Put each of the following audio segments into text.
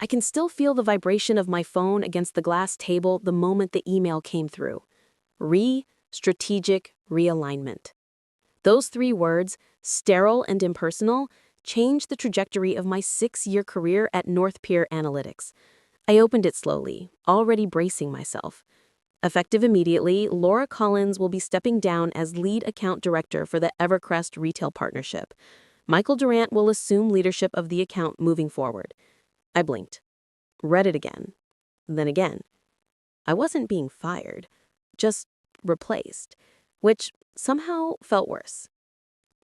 I can still feel the vibration of my phone against the glass table the moment the email came through. Strategic realignment. Those 3 words, sterile and impersonal, changed the trajectory of my 6-year career at North Pier Analytics. I opened it slowly, already bracing myself. Effective immediately, Laura Collins will be stepping down as lead account director for the Evercrest Retail Partnership. Michael Durant will assume leadership of the account moving forward. I blinked, read it again, then again. I wasn't being fired, just replaced, which somehow felt worse.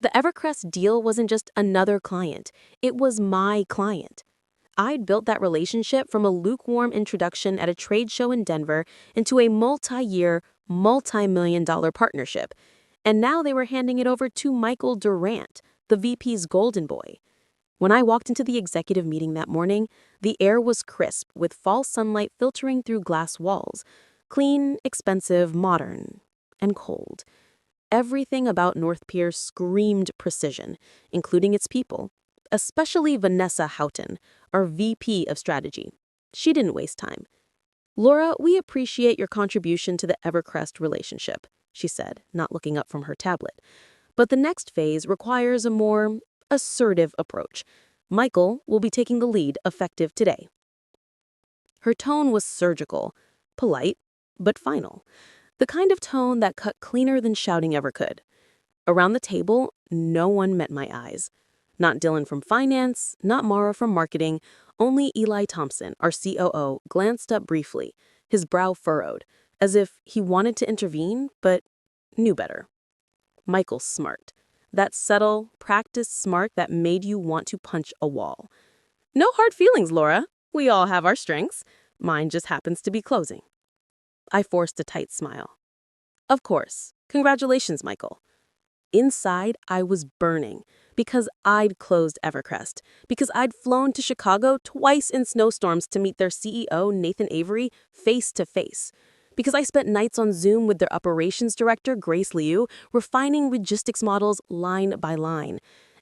The Evercrest deal wasn't just another client, it was my client. I'd built that relationship from a lukewarm introduction at a trade show in Denver into a multi-year, multi-million-dollar partnership. And now they were handing it over to Michael Durant, the VP's golden boy. When I walked into the executive meeting that morning, the air was crisp with fall sunlight filtering through glass walls. Clean, expensive, modern, and cold. Everything about North Pier screamed precision, including its people. Especially Vanessa Houghton, our VP of Strategy. She didn't waste time. "Laura, we appreciate your contribution to the Evercrest relationship," she said, not looking up from her tablet. "But the next phase requires a more assertive approach. Michael will be taking the lead effective today." Her tone was surgical, polite, but final. The kind of tone that cut cleaner than shouting ever could. Around the table, no one met my eyes. Not Dylan from finance, not Mara from marketing, only Eli Thompson, our COO, glanced up briefly, his brow furrowed, as if he wanted to intervene, but knew better. Michael smirked. That subtle, practiced smirk that made you want to punch a wall. "No hard feelings, Laura. We all have our strengths. Mine just happens to be closing." I forced a tight smile. "Of course. Congratulations, Michael." Inside, I was burning because I'd closed Evercrest, because I'd flown to Chicago twice in snowstorms to meet their CEO, Nathan Avery, face to face, because I spent nights on Zoom with their operations director, Grace Liu, refining logistics models line by line.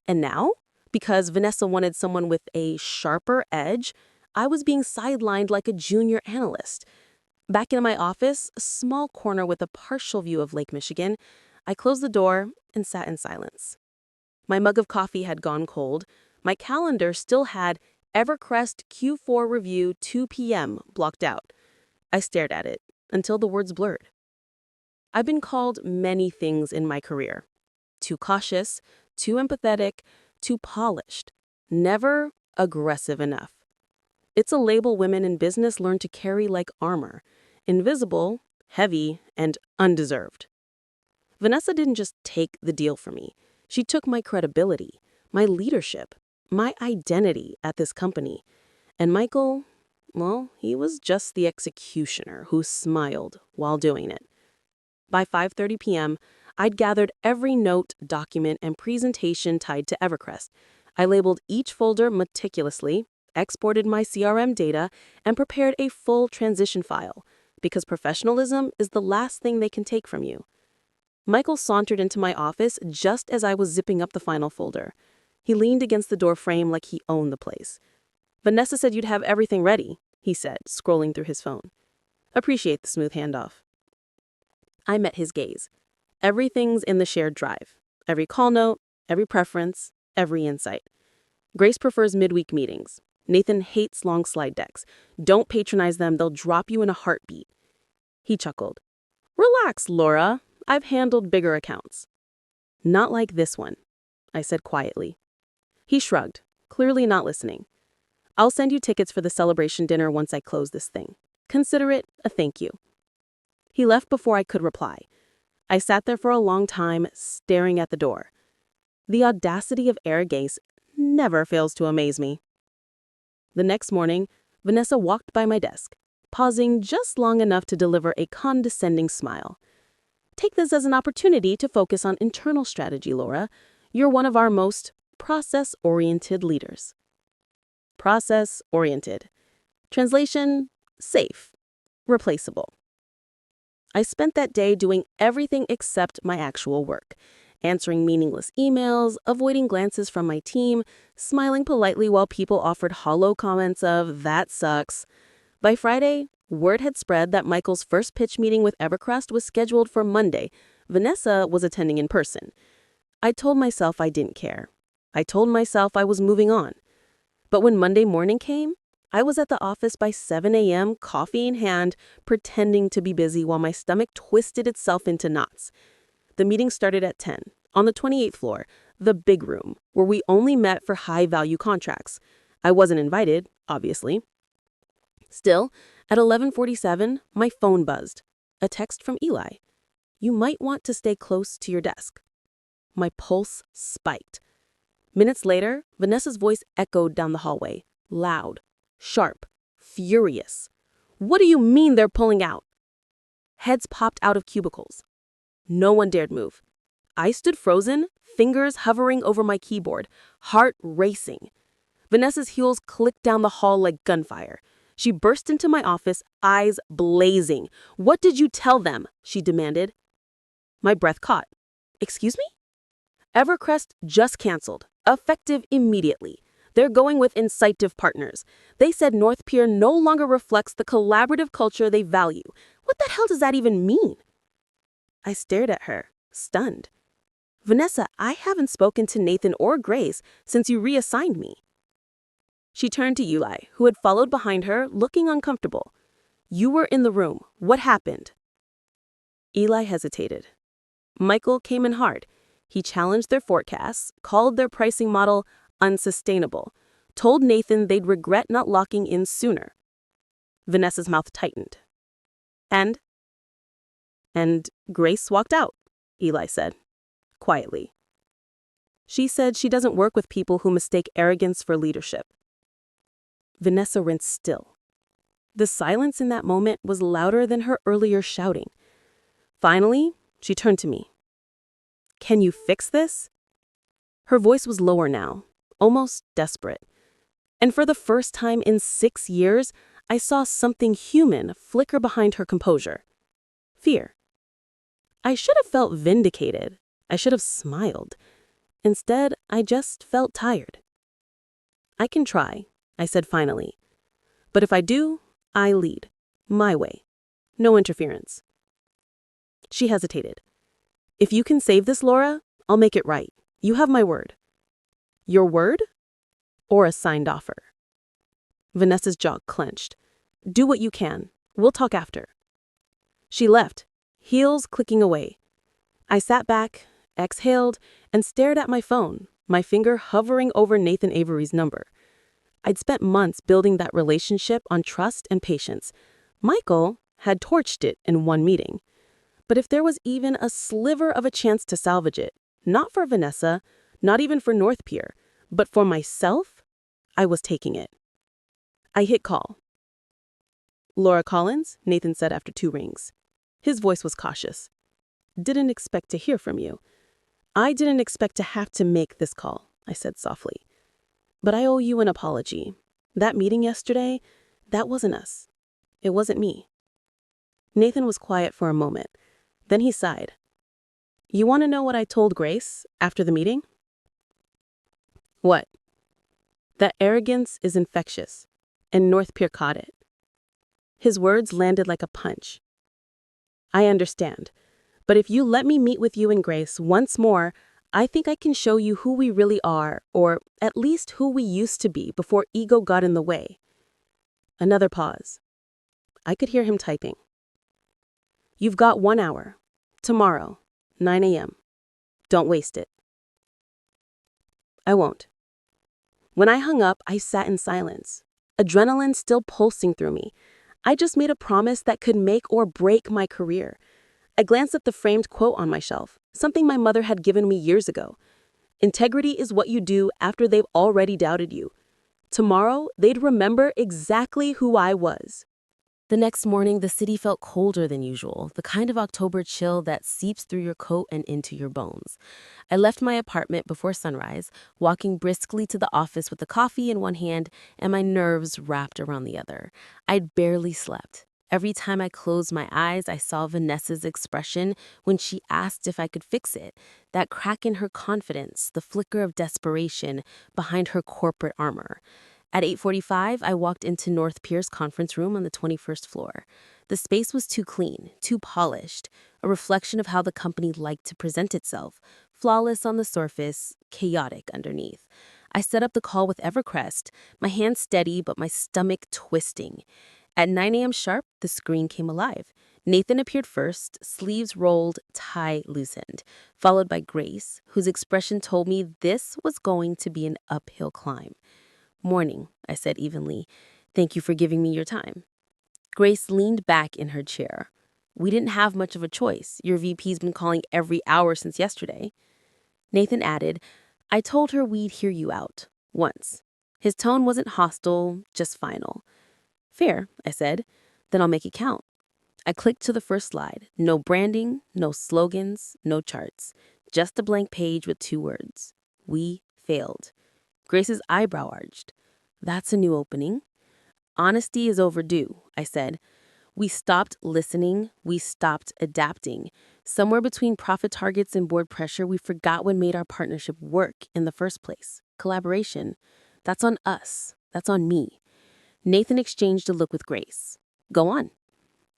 And now, because Vanessa wanted someone with a sharper edge, I was being sidelined like a junior analyst. Back in my office, a small corner with a partial view of Lake Michigan, I closed the door and sat in silence. My mug of coffee had gone cold. My calendar still had Evercrest Q4 review 2 p.m. blocked out. I stared at it until the words blurred. I've been called many things in my career. Too cautious, too empathetic, too polished. Never aggressive enough. It's a label women in business learn to carry like armor. Invisible, heavy, and undeserved. Vanessa didn't just take the deal from me. She took my credibility, my leadership, my identity at this company. And Michael, well, he was just the executioner who smiled while doing it. By 5:30 p.m., I'd gathered every note, document, and presentation tied to Evercrest. I labeled each folder meticulously, exported my CRM data, and prepared a full transition file, because professionalism is the last thing they can take from you. Michael sauntered into my office just as I was zipping up the final folder. He leaned against the door frame like he owned the place. "Vanessa said you'd have everything ready," he said, scrolling through his phone. "Appreciate the smooth handoff." I met his gaze. Everything's in the shared drive. Every call note, every preference, every insight. Grace prefers midweek meetings. Nathan hates long slide decks. Don't patronize them, they'll drop you in a heartbeat. He chuckled. "Relax, Laura. I've handled bigger accounts." "Not like this one," I said quietly. He shrugged, clearly not listening. "I'll send you tickets for the celebration dinner once I close this thing. Consider it a thank you." He left before I could reply. I sat there for a long time, staring at the door. The audacity of arrogance never fails to amaze me. The next morning, Vanessa walked by my desk, pausing just long enough to deliver a condescending smile. "Take this as an opportunity to focus on internal strategy, Laura. You're one of our most process-oriented leaders." Process-oriented. Translation, safe, replaceable. I spent that day doing everything except my actual work. answering meaningless emails, avoiding glances from my team, smiling politely while people offered hollow comments of, "That sucks." By Friday, word had spread that Michael's first pitch meeting with Evercrest was scheduled for Monday. Vanessa was attending in person. I told myself I didn't care. I told myself I was moving on. But when Monday morning came, I was at the office by 7 a.m., coffee in hand, pretending to be busy while my stomach twisted itself into knots. The meeting started at 10, on the 28th floor, the big room, where we only met for high-value contracts. I wasn't invited, obviously. Still, at 11:47, my phone buzzed. A text from Eli. "You might want to stay close to your desk." My pulse spiked. Minutes later, Vanessa's voice echoed down the hallway, loud, sharp, furious. "What do you mean they're pulling out?" Heads popped out of cubicles. No one dared move. I stood frozen, fingers hovering over my keyboard, heart racing. Vanessa's heels clicked down the hall like gunfire. She burst into my office, eyes blazing. "What did you tell them?" she demanded. My breath caught. "Excuse me?" "Evercrest just canceled, effective immediately. They're going with Insightive Partners. They said North Pier no longer reflects the collaborative culture they value. What the hell does that even mean?" I stared at her, stunned. "Vanessa, I haven't spoken to Nathan or Grace since you reassigned me." She turned to Eli, who had followed behind her, looking uncomfortable. "You were in the room. What happened?" Eli hesitated. Michael came in hard. He challenged their forecasts, called their pricing model unsustainable, told Nathan they'd regret not locking in sooner. Vanessa's mouth tightened. And Grace walked out, Eli said, quietly. "She said she doesn't work with people who mistake arrogance for leadership." Vanessa rinsed still. The silence in that moment was louder than her earlier shouting. Finally, she turned to me. "Can you fix this?" Her voice was lower now, almost desperate. And for the first time in 6 years, I saw something human flicker behind her composure. Fear. I should have felt vindicated. I should have smiled. Instead, I just felt tired. "I can try," I said finally. "But if I do, I lead. My way. No interference." She hesitated. "If you can save this, Laura, I'll make it right. You have my word." "Your word? Or a signed offer?" Vanessa's jaw clenched. "Do what you can. We'll talk after." She left, heels clicking away. I sat back, exhaled, and stared at my phone, my finger hovering over Nathan Avery's number. I'd spent months building that relationship on trust and patience. Michael had torched it in one meeting. But if there was even a sliver of a chance to salvage it, not for Vanessa, not even for North Pier, but for myself, I was taking it. I hit call. "Laura Collins," Nathan said after 2 rings. His voice was cautious. "Didn't expect to hear from you." "I didn't expect to have to make this call," I said softly. "But I owe you an apology. That meeting yesterday, that wasn't us. It wasn't me." Nathan was quiet for a moment. Then he sighed. "You want to know what I told Grace after the meeting?" "What?" "That arrogance is infectious, and North Pier caught it." His words landed like a punch. "I understand, but if you let me meet with you and Grace once more, I think I can show you who we really are, or at least who we used to be before ego got in the way." Another pause. I could hear him typing. "You've got 1 hour. Tomorrow, 9 a.m. Don't waste it." "I won't." When I hung up, I sat in silence, adrenaline still pulsing through me. I just made a promise that could make or break my career. I glanced at the framed quote on my shelf, something my mother had given me years ago. "Integrity is what you do after they've already doubted you." Tomorrow, they'd remember exactly who I was. The next morning, the city felt colder than usual, the kind of October chill that seeps through your coat and into your bones. I left my apartment before sunrise, walking briskly to the office with the coffee in one hand and my nerves wrapped around the other. I'd barely slept. Every time I closed my eyes, I saw Vanessa's expression when she asked if I could fix it. That crack in her confidence, the flicker of desperation behind her corporate armor. At 8:45, I walked into North Pier's conference room on the 21st floor. The space was too clean, too polished, a reflection of how the company liked to present itself. Flawless on the surface, chaotic underneath. I set up the call with Evercrest, my hands steady but my stomach twisting. At 9 a.m. sharp, the screen came alive. Nathan appeared first, sleeves rolled, tie loosened, followed by Grace, whose expression told me this was going to be an uphill climb. "Morning," I said evenly. "Thank you for giving me your time." Grace leaned back in her chair. "We didn't have much of a choice. Your VP's been calling every hour since yesterday." Nathan added, "I told her we'd hear you out. Once." His tone wasn't hostile, just final. "Fair," I said. "Then I'll make it count." I clicked to the first slide. No branding, no slogans, no charts. Just a blank page with 2 words. "We failed." Grace's eyebrow arched. "That's a new opening." "Honesty is overdue," I said. "We stopped listening. We stopped adapting. Somewhere between profit targets and board pressure, we forgot what made our partnership work in the first place. Collaboration. That's on us. That's on me." Nathan exchanged a look with Grace. "Go on."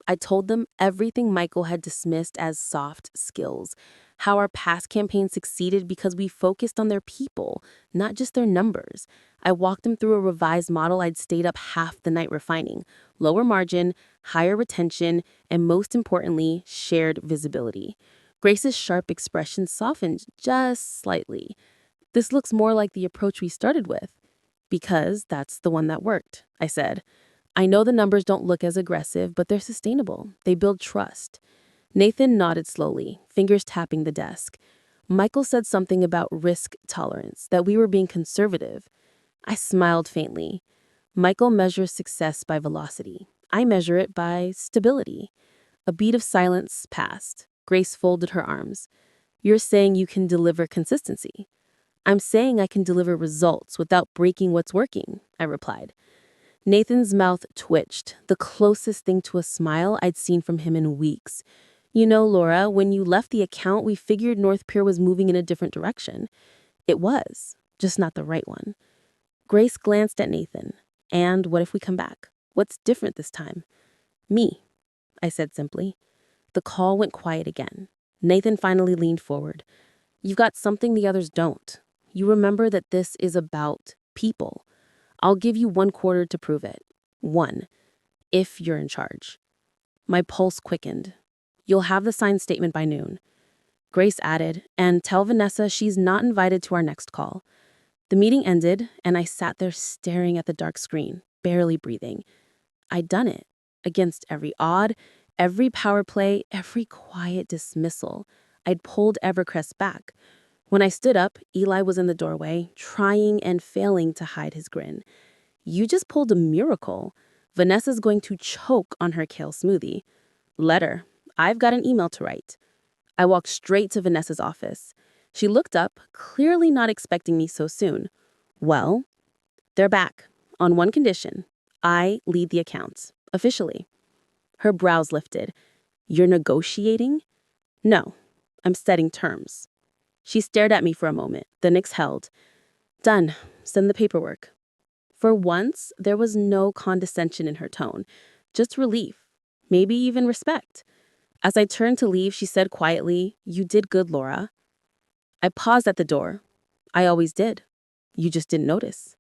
I told them everything Michael had dismissed as soft skills, how our past campaigns succeeded because we focused on their people, not just their numbers. I walked them through a revised model I'd stayed up half the night refining: lower margin, higher retention, and most importantly, shared visibility. Grace's sharp expression softened just slightly. "This looks more like the approach we started with." "Because that's the one that worked," I said. "I know the numbers don't look as aggressive, but they're sustainable. They build trust." Nathan nodded slowly, fingers tapping the desk. "Michael said something about risk tolerance, that we were being conservative." I smiled faintly. "Michael measures success by velocity. I measure it by stability." A beat of silence passed. Grace folded her arms. "You're saying you can deliver consistency." "I'm saying I can deliver results without breaking what's working," I replied. Nathan's mouth twitched, the closest thing to a smile I'd seen from him in weeks. "You know, Laura, when you left the account, we figured North Pier was moving in a different direction." It was, just not the right one. Grace glanced at Nathan. "And what if we come back? What's different this time?" "Me," I said simply. The call went quiet again. Nathan finally leaned forward. "You've got something the others don't. You remember that this is about people. I'll give you 1 quarter to prove it. 1. If you're in charge." My pulse quickened. "You'll have the signed statement by noon." Grace added, "And tell Vanessa she's not invited to our next call." The meeting ended, and I sat there staring at the dark screen, barely breathing. I'd done it. Against every odd, every power play, every quiet dismissal. I'd pulled Evercrest back. When I stood up, Eli was in the doorway, trying and failing to hide his grin. "You just pulled a miracle. Vanessa's going to choke on her kale smoothie." "Let her. I've got an email to write." I walked straight to Vanessa's office. She looked up, clearly not expecting me so soon. "Well, they're back, on one condition. I lead the accounts, officially." Her brows lifted. "You're negotiating?" "No, I'm setting terms." She stared at me for a moment, then exhaled. "Done. Send the paperwork." For once, there was no condescension in her tone, just relief, maybe even respect. As I turned to leave, she said quietly, "You did good, Laura." I paused at the door. "I always did. You just didn't notice."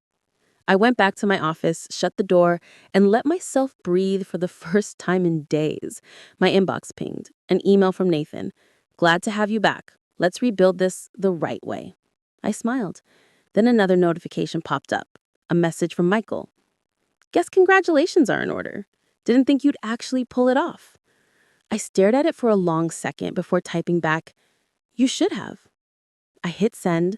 I went back to my office, shut the door, and let myself breathe for the first time in days. My inbox pinged, an email from Nathan. "Glad to have you back. Let's rebuild this the right way." I smiled. Then another notification popped up, a message from Michael. "Guess congratulations are in order. Didn't think you'd actually pull it off." I stared at it for a long second before typing back, "You should have." I hit send.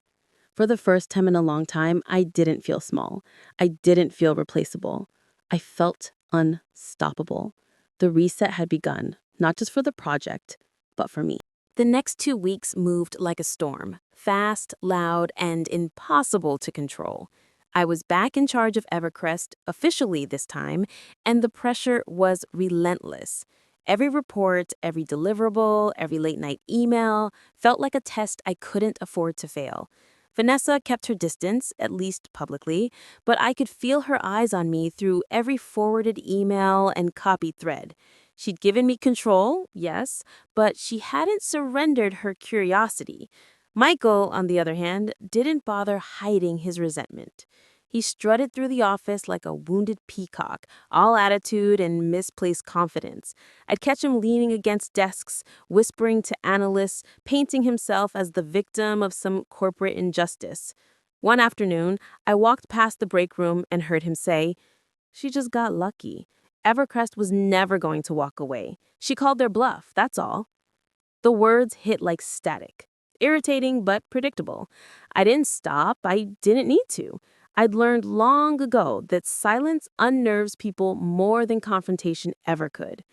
For the first time in a long time, I didn't feel small. I didn't feel replaceable. I felt unstoppable. The reset had begun, not just for the project, but for me. The next 2 weeks moved like a storm, fast, loud, and impossible to control. I was back in charge of Evercrest, officially this time, and the pressure was relentless. Every report, every deliverable, every late night email felt like a test I couldn't afford to fail. Vanessa kept her distance, at least publicly, but I could feel her eyes on me through every forwarded email and copied thread. She'd given me control, yes, but she hadn't surrendered her curiosity. Michael, on the other hand, didn't bother hiding his resentment. He strutted through the office like a wounded peacock, all attitude and misplaced confidence. I'd catch him leaning against desks, whispering to analysts, painting himself as the victim of some corporate injustice. One afternoon, I walked past the break room and heard him say, "She just got lucky. Evercrest was never going to walk away. She called their bluff, that's all." The words hit like static. Irritating but predictable. I didn't stop. I didn't need to. I'd learned long ago that silence unnerves people more than confrontation ever could.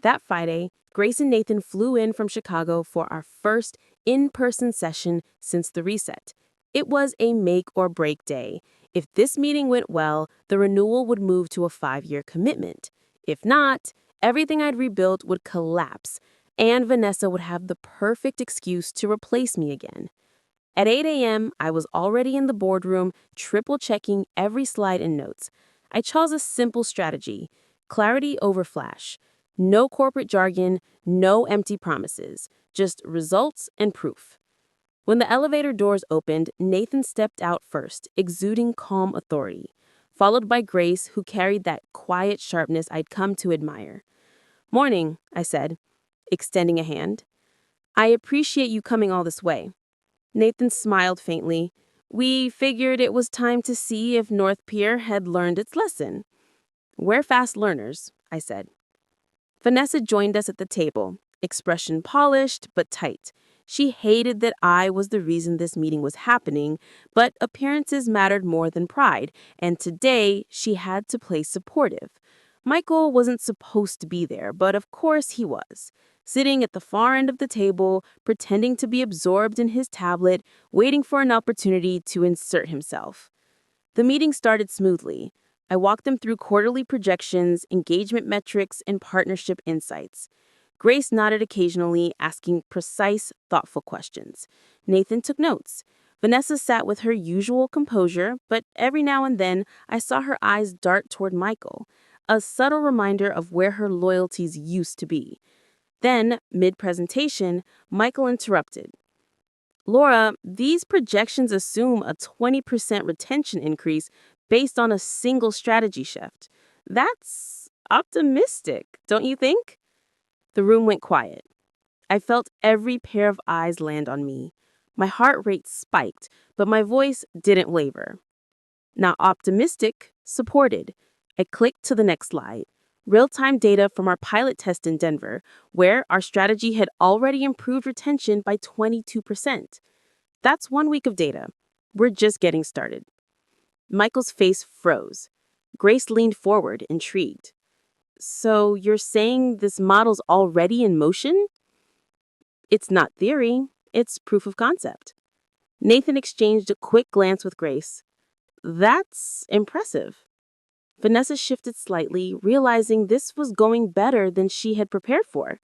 That Friday, Grace and Nathan flew in from Chicago for our first in-person session since the reset. It was a make or break day. If this meeting went well, the renewal would move to a 5-year commitment. If not, everything I'd rebuilt would collapse, and Vanessa would have the perfect excuse to replace me again. At 8 a.m., I was already in the boardroom, triple-checking every slide and notes. I chose a simple strategy: clarity over flash. No corporate jargon, no empty promises, just results and proof. When the elevator doors opened, Nathan stepped out first, exuding calm authority, followed by Grace, who carried that quiet sharpness I'd come to admire. "Morning," I said, extending a hand. "I appreciate you coming all this way." Nathan smiled faintly. "We figured it was time to see if North Pier had learned its lesson." "We're fast learners," I said. Vanessa joined us at the table, expression polished but tight. She hated that I was the reason this meeting was happening, but appearances mattered more than pride, and today she had to play supportive. Michael wasn't supposed to be there, but of course he was, sitting at the far end of the table, pretending to be absorbed in his tablet, waiting for an opportunity to insert himself. The meeting started smoothly. I walked them through quarterly projections, engagement metrics, and partnership insights. Grace nodded occasionally, asking precise, thoughtful questions. Nathan took notes. Vanessa sat with her usual composure, but every now and then I saw her eyes dart toward Michael, a subtle reminder of where her loyalties used to be. Then, mid-presentation, Michael interrupted. "Laura, these projections assume a 20% retention increase based on a single strategy shift. That's optimistic, don't you think?" The room went quiet. I felt every pair of eyes land on me. My heart rate spiked, but my voice didn't waver. Not optimistic, supported. I clicked to the next slide. Real-time data from our pilot test in Denver, where our strategy had already improved retention by 22%. That's 1 week of data. We're just getting started. Michael's face froze. Grace leaned forward, intrigued. "So you're saying this model's already in motion?" "It's not theory, it's proof of concept." Nathan exchanged a quick glance with Grace. "That's impressive." Vanessa shifted slightly, realizing this was going better than she had prepared for.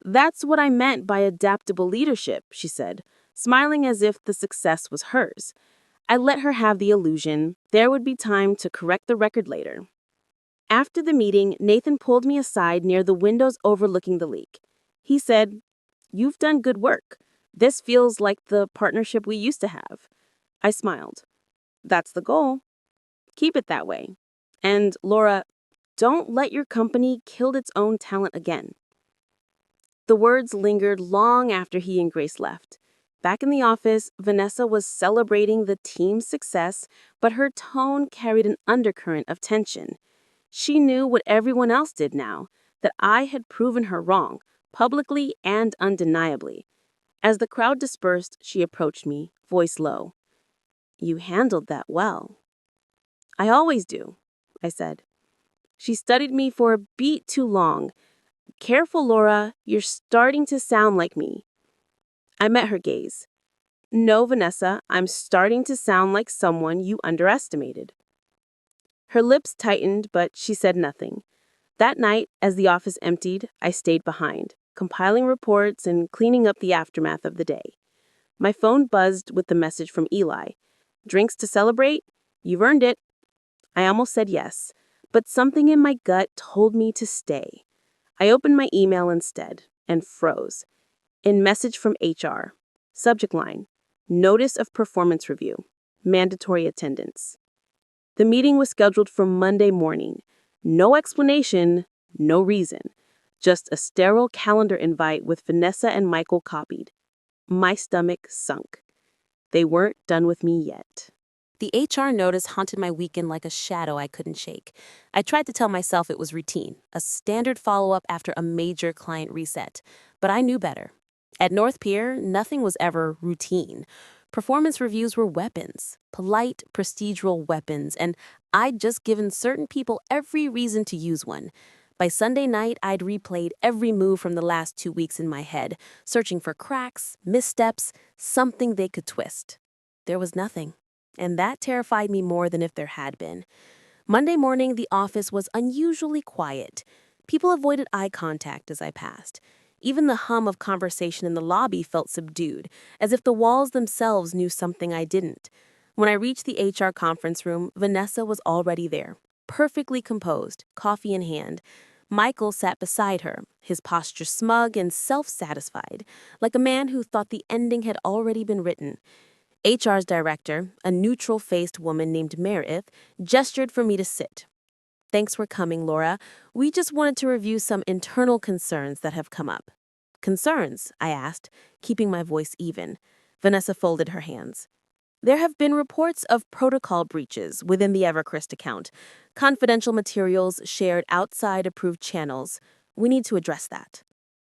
"That's what I meant by adaptable leadership," she said, smiling as if the success was hers. I let her have the illusion. There would be time to correct the record later. After the meeting, Nathan pulled me aside near the windows overlooking the leak. He said, "You've done good work. This feels like the partnership we used to have." I smiled. "That's the goal. Keep it that way. And, Laura, don't let your company kill its own talent again." The words lingered long after he and Grace left. Back in the office, Vanessa was celebrating the team's success, but her tone carried an undercurrent of tension. She knew what everyone else did now, that I had proven her wrong, publicly and undeniably. As the crowd dispersed, she approached me, voice low. "You handled that well." "I always do," I said. She studied me for a beat too long. "Careful, Laura, you're starting to sound like me." I met her gaze. No, Vanessa, I'm starting to sound like someone you underestimated. Her lips tightened, but she said nothing. That night, as the office emptied, I stayed behind, compiling reports and cleaning up the aftermath of the day. My phone buzzed with the message from Eli. Drinks to celebrate? You've earned it. I almost said yes, but something in my gut told me to stay. I opened my email instead and froze. In message from HR. Subject line: Notice of performance review. Mandatory attendance. The meeting was scheduled for Monday morning. No explanation, no reason. Just a sterile calendar invite with Vanessa and Michael copied. My stomach sunk. They weren't done with me yet. The HR notice haunted my weekend like a shadow I couldn't shake. I tried to tell myself it was routine, a standard follow-up after a major client reset. But I knew better. At North Pier, nothing was ever routine. Performance reviews were weapons, polite, procedural weapons, and I'd just given certain people every reason to use one. By Sunday night, I'd replayed every move from the last 2 weeks in my head, searching for cracks, missteps, something they could twist. There was nothing, and that terrified me more than if there had been. Monday morning, the office was unusually quiet. People avoided eye contact as I passed. Even the hum of conversation in the lobby felt subdued, as if the walls themselves knew something I didn't. When I reached the HR conference room, Vanessa was already there, perfectly composed, coffee in hand. Michael sat beside her, his posture smug and self-satisfied, like a man who thought the ending had already been written. HR's director, a neutral-faced woman named Meredith, gestured for me to sit. Thanks for coming, Laura. We just wanted to review some internal concerns that have come up. Concerns? I asked, keeping my voice even. Vanessa folded her hands. There have been reports of protocol breaches within the Evercrest account, confidential materials shared outside approved channels. We need to address that.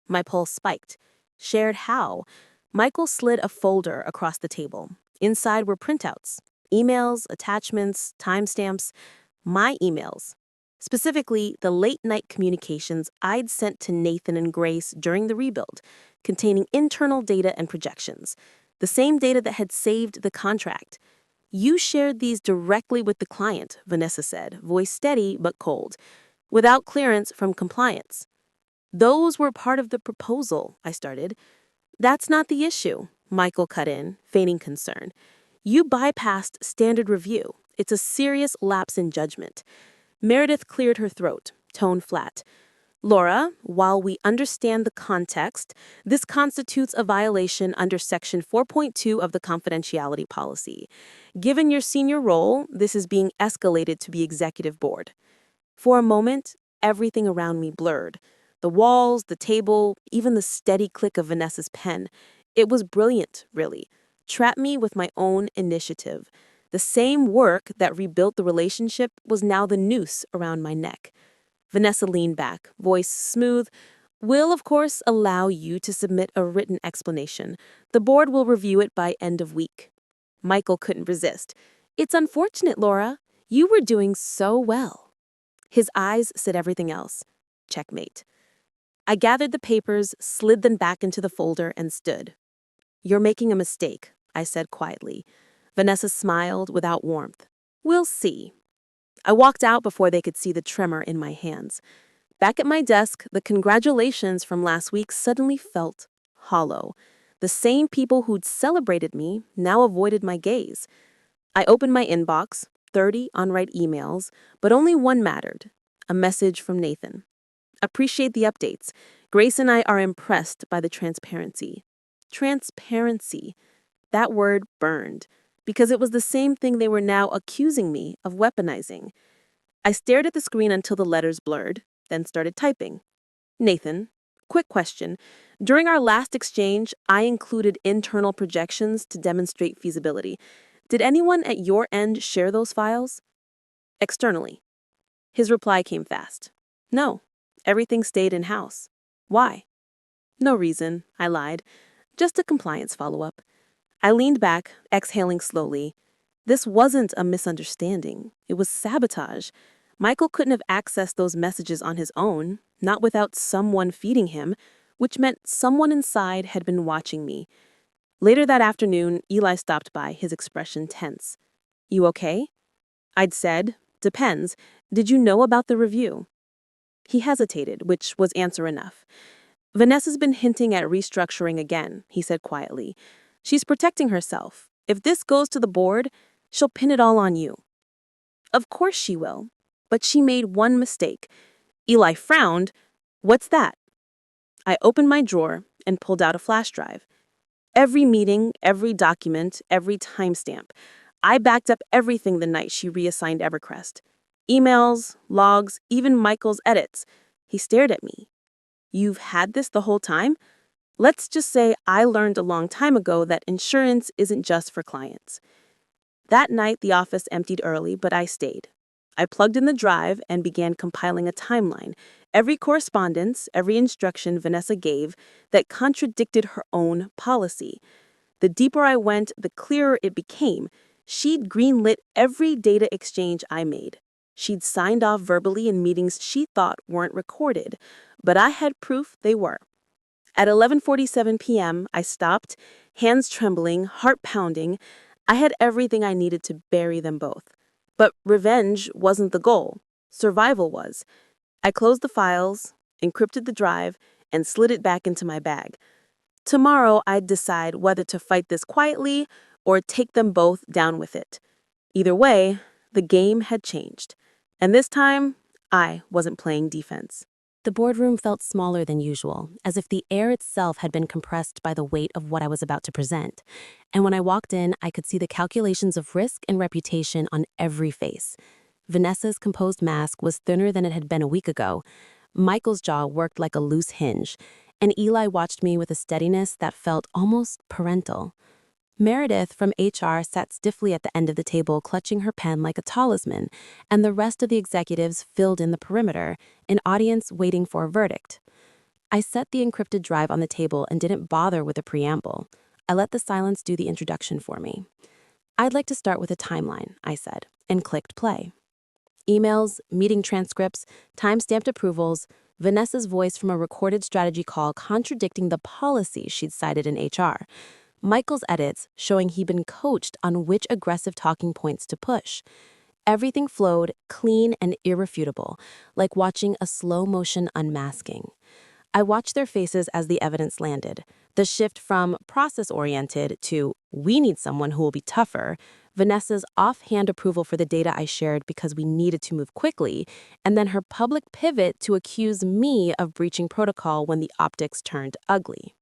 My pulse spiked. Shared how? Michael slid a folder across the table. Inside were printouts, emails, attachments, timestamps, my emails. Specifically, the late-night communications I'd sent to Nathan and Grace during the rebuild, containing internal data and projections, the same data that had saved the contract. You shared these directly with the client, Vanessa said, voice steady but cold, without clearance from compliance. Those were part of the proposal, I started. That's not the issue, Michael cut in, feigning concern. You bypassed standard review. It's a serious lapse in judgment. Meredith cleared her throat, tone flat. Laura, while we understand the context, this constitutes a violation under Section 4.2 of the confidentiality policy. Given your senior role, this is being escalated to the executive board. For a moment, everything around me blurred. The walls, the table, even the steady click of Vanessa's pen. It was brilliant, really. Trapped me with my own initiative. The same work that rebuilt the relationship was now the noose around my neck. Vanessa leaned back, voice smooth. We'll, of course, allow you to submit a written explanation. The board will review it by end of week. Michael couldn't resist. It's unfortunate, Laura. You were doing so well. His eyes said everything else. Checkmate. I gathered the papers, slid them back into the folder, and stood. You're making a mistake, I said quietly. Vanessa smiled without warmth. We'll see. I walked out before they could see the tremor in my hands. Back at my desk, the congratulations from last week suddenly felt hollow. The same people who'd celebrated me now avoided my gaze. I opened my inbox, 30 unread emails, but only one mattered. A message from Nathan. Appreciate the updates. Grace and I are impressed by the transparency. Transparency. That word burned, because it was the same thing they were now accusing me of weaponizing. I stared at the screen until the letters blurred, then started typing. Nathan, quick question. During our last exchange, I included internal projections to demonstrate feasibility. Did anyone at your end share those files? Externally. His reply came fast. No, everything stayed in-house. Why? No reason, I lied. Just a compliance follow-up. I leaned back, exhaling slowly. This wasn't a misunderstanding. It was sabotage. Michael couldn't have accessed those messages on his own, not without someone feeding him, which meant someone inside had been watching me. Later that afternoon, Eli stopped by, his expression tense. "You okay?" I'd said, "Depends. Did you know about the review?" He hesitated, which was answer enough. "Vanessa's been hinting at restructuring again," he said quietly. "She's protecting herself. If this goes to the board, she'll pin it all on you." Of course she will. But she made one mistake. Eli frowned. "What's that?" I opened my drawer and pulled out a flash drive. Every meeting, every document, every timestamp. I backed up everything the night she reassigned Evercrest. Emails, logs, even Michael's edits. He stared at me. "You've had this the whole time?" Let's just say I learned a long time ago that insurance isn't just for clients. That night, the office emptied early, but I stayed. I plugged in the drive and began compiling a timeline. Every correspondence, every instruction Vanessa gave that contradicted her own policy. The deeper I went, the clearer it became. She'd greenlit every data exchange I made. She'd signed off verbally in meetings she thought weren't recorded, but I had proof they were. At 11:47 p.m., I stopped, hands trembling, heart pounding. I had everything I needed to bury them both. But revenge wasn't the goal. Survival was. I closed the files, encrypted the drive, and slid it back into my bag. Tomorrow, I'd decide whether to fight this quietly or take them both down with it. Either way, the game had changed. And this time, I wasn't playing defense. The boardroom felt smaller than usual, as if the air itself had been compressed by the weight of what I was about to present. And when I walked in, I could see the calculations of risk and reputation on every face. Vanessa's composed mask was thinner than it had been a week ago. Michael's jaw worked like a loose hinge, and Eli watched me with a steadiness that felt almost parental. Meredith from HR sat stiffly at the end of the table, clutching her pen like a talisman, and the rest of the executives filled in the perimeter, an audience waiting for a verdict. I set the encrypted drive on the table and didn't bother with a preamble. I let the silence do the introduction for me. "I'd like to start with a timeline," I said, and clicked play. Emails, meeting transcripts, time-stamped approvals, Vanessa's voice from a recorded strategy call contradicting the policy she'd cited in HR. Michael's edits showing he'd been coached on which aggressive talking points to push. Everything flowed clean and irrefutable, like watching a slow-motion unmasking. I watched their faces as the evidence landed. The shift from process-oriented to "we need someone who will be tougher," Vanessa's offhand approval for the data I shared because we needed to move quickly, and then her public pivot to accuse me of breaching protocol when the optics turned ugly.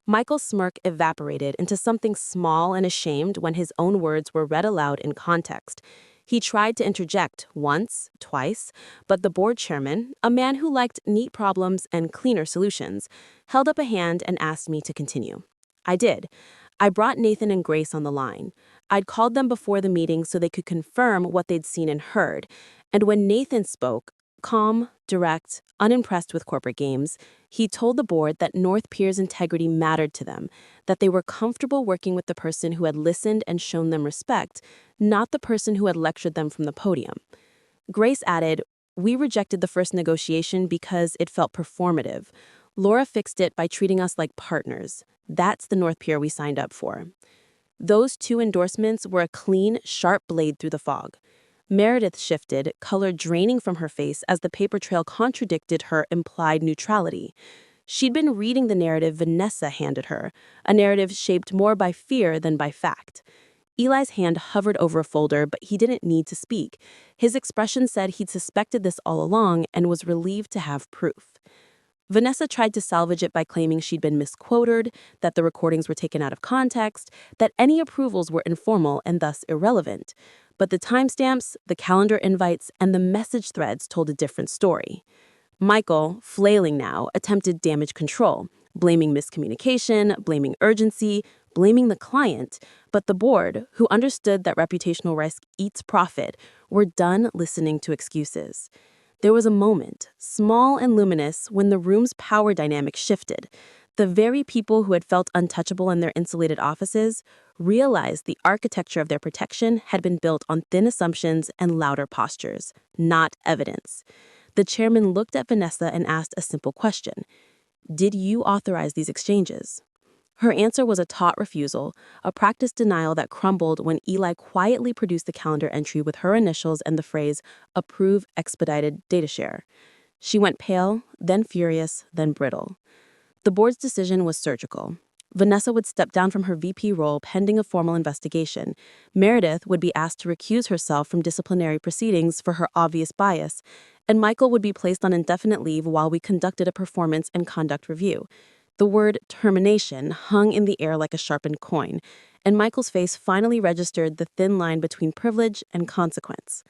Michael's smirk evaporated into something small and ashamed when his own words were read aloud in context. He tried to interject once, twice, but the board chairman, a man who liked neat problems and cleaner solutions, held up a hand and asked me to continue. I did. I brought Nathan and Grace on the line. I'd called them before the meeting so they could confirm what they'd seen and heard. And when Nathan spoke, calm, direct, unimpressed with corporate games, he told the board that North Pier's integrity mattered to them, that they were comfortable working with the person who had listened and shown them respect, not the person who had lectured them from the podium. Grace added, "We rejected the first negotiation because it felt performative. Laura fixed it by treating us like partners. That's the North Pier we signed up for." Those two endorsements were a clean, sharp blade through the fog. Meredith shifted, color draining from her face as the paper trail contradicted her implied neutrality. She'd been reading the narrative Vanessa handed her, a narrative shaped more by fear than by fact. Eli's hand hovered over a folder, but he didn't need to speak. His expression said he'd suspected this all along and was relieved to have proof. Vanessa tried to salvage it by claiming she'd been misquoted, that the recordings were taken out of context, that any approvals were informal and thus irrelevant. But the timestamps, the calendar invites, and the message threads told a different story. Michael, flailing now, attempted damage control, blaming miscommunication, blaming urgency, blaming the client. But the board, who understood that reputational risk eats profit, were done listening to excuses. There was a moment, small and luminous, when the room's power dynamic shifted. The very people who had felt untouchable in their insulated offices realized the architecture of their protection had been built on thin assumptions and louder postures, not evidence. The chairman looked at Vanessa and asked a simple question. "Did you authorize these exchanges?" Her answer was a taut refusal, a practiced denial that crumbled when Eli quietly produced the calendar entry with her initials and the phrase, "Approve expedited data share." She went pale, then furious, then brittle. The board's decision was surgical. Vanessa would step down from her VP role pending a formal investigation. Meredith would be asked to recuse herself from disciplinary proceedings for her obvious bias, and Michael would be placed on indefinite leave while we conducted a performance and conduct review. The word termination hung in the air like a sharpened coin, and Michael's face finally registered the thin line between privilege and consequence.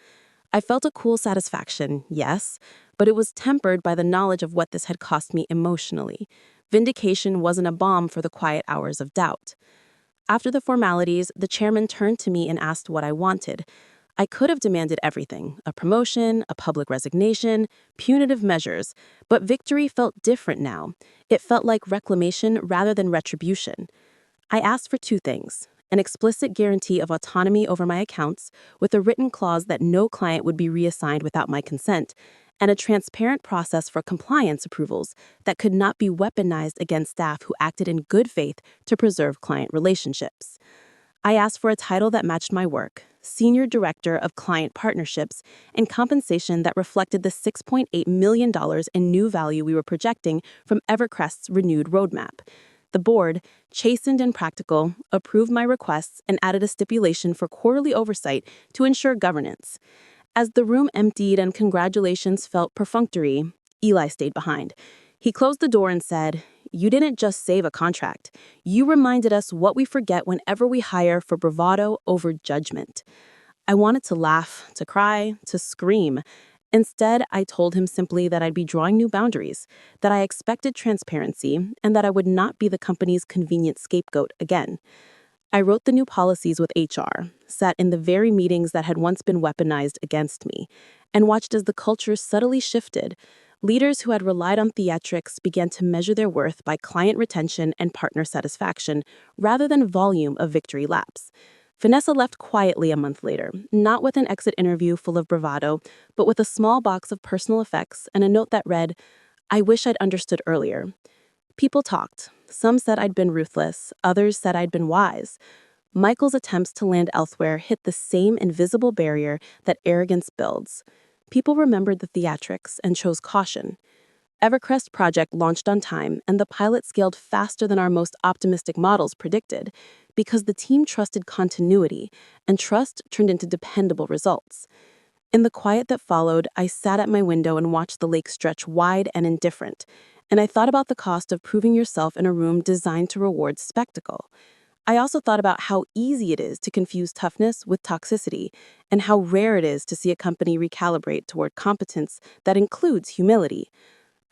I felt a cool satisfaction, yes, but it was tempered by the knowledge of what this had cost me emotionally. Vindication wasn't a balm for the quiet hours of doubt. After the formalities, the chairman turned to me and asked what I wanted. I could have demanded everything: a promotion, a public resignation, punitive measures, but victory felt different now. It felt like reclamation rather than retribution. I asked for two things: an explicit guarantee of autonomy over my accounts, with a written clause that no client would be reassigned without my consent, and a transparent process for compliance approvals that could not be weaponized against staff who acted in good faith to preserve client relationships. I asked for a title that matched my work: Senior Director of Client Partnerships, and compensation that reflected the $6.8 million in new value we were projecting from Evercrest's renewed roadmap. The board, chastened and practical, approved my requests and added a stipulation for quarterly oversight to ensure governance. As the room emptied and congratulations felt perfunctory, Eli stayed behind. He closed the door and said, "You didn't just save a contract. You reminded us what we forget whenever we hire for bravado over judgment." I wanted to laugh, to cry, to scream. Instead, I told him simply that I'd be drawing new boundaries, that I expected transparency, and that I would not be the company's convenient scapegoat again. I wrote the new policies with HR, sat in the very meetings that had once been weaponized against me, and watched as the culture subtly shifted. Leaders who had relied on theatrics began to measure their worth by client retention and partner satisfaction, rather than volume of victory laps. Vanessa left quietly a month later, not with an exit interview full of bravado, but with a small box of personal effects and a note that read, "I wish I'd understood earlier." People talked. Some said I'd been ruthless, others said I'd been wise. Michael's attempts to land elsewhere hit the same invisible barrier that arrogance builds. People remembered the theatrics and chose caution. Evercrest project launched on time, and the pilot scaled faster than our most optimistic models predicted, because the team trusted continuity, and trust turned into dependable results. In the quiet that followed, I sat at my window and watched the lake stretch wide and indifferent, and I thought about the cost of proving yourself in a room designed to reward spectacle. I also thought about how easy it is to confuse toughness with toxicity, and how rare it is to see a company recalibrate toward competence that includes humility.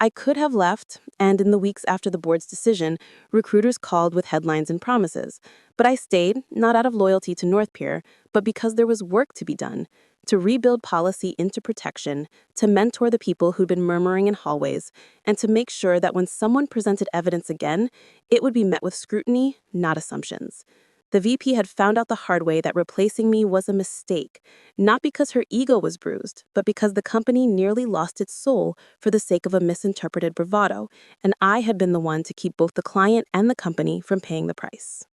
I could have left, and in the weeks after the board's decision, recruiters called with headlines and promises. But I stayed, not out of loyalty to North Pier, but because there was work to be done, to rebuild policy into protection, to mentor the people who'd been murmuring in hallways, and to make sure that when someone presented evidence again, it would be met with scrutiny, not assumptions. The VP had found out the hard way that replacing me was a mistake, not because her ego was bruised, but because the company nearly lost its soul for the sake of a misinterpreted bravado, and I had been the one to keep both the client and the company from paying the price.